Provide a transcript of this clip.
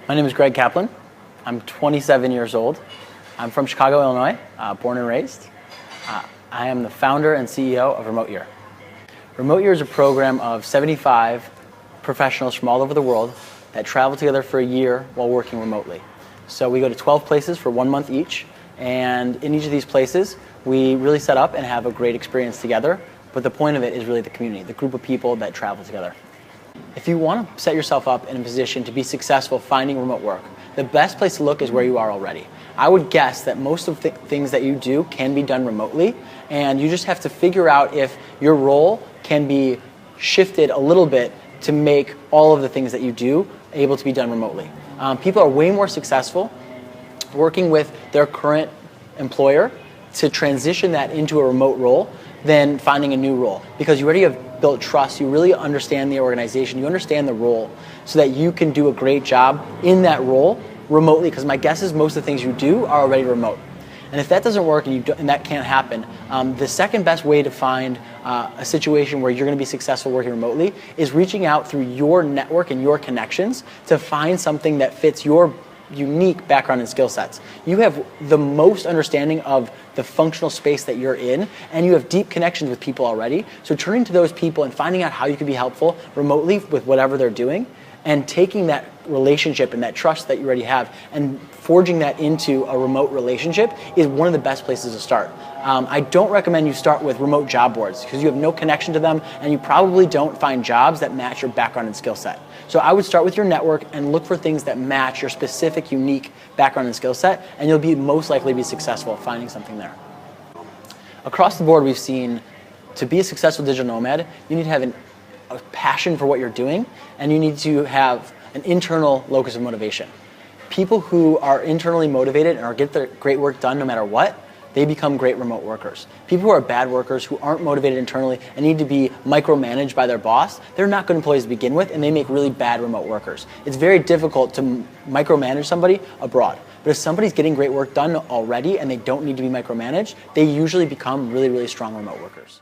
My name is Greg Kaplan. I'm 27 years old. I'm from Chicago, Illinois, born and raised. I am the founder and CEO of Remote Year. Remote Year is a program of 75 professionals from all over the world that travel together for a year while working remotely. So we go to 12 places for 1 month each, and in each of these places, we really set up and have a great experience together. But the point of it is really the community, the group of people that travel together. If you want to set yourself up in a position to be successful finding remote work, the best place to look is where you are already. I would guess that most of the things that you do can be done remotely, and you just have to figure out if your role can be shifted a little bit to make all of the things that you do able to be done remotely. People are way more successful working with their current employer to transition that into a remote role than finding a new role, because you already have built trust, you really understand the organization, you understand the role, so that you can do a great job in that role remotely, because my guess is most of the things you do are already remote. And if that doesn't work and that can't happen, the second best way to find a situation where you're going to be successful working remotely is reaching out through your network and your connections to find something that fits your unique background and skill sets. You have the most understanding of the functional space that you're in, and you have deep connections with people already. So turning to those people and finding out how you can be helpful remotely with whatever they're doing, and taking that relationship and that trust that you already have and forging that into a remote relationship is one of the best places to start. I don't recommend you start with remote job boards because you have no connection to them and you probably don't find jobs that match your background and skill set. So I would start with your network and look for things that match your specific, unique background and skill set, and you'll be most likely to be successful finding something there. Across the board, we've seen to be a successful digital nomad, you need to have a passion for what you're doing, and you need to have an internal locus of motivation. People who are internally motivated and get their great work done no matter what, they become great remote workers. People who are bad workers, who aren't motivated internally and need to be micromanaged by their boss, they're not good employees to begin with, and they make really bad remote workers. It's very difficult to micromanage somebody abroad. But if somebody's getting great work done already and they don't need to be micromanaged, they usually become really, really strong remote workers.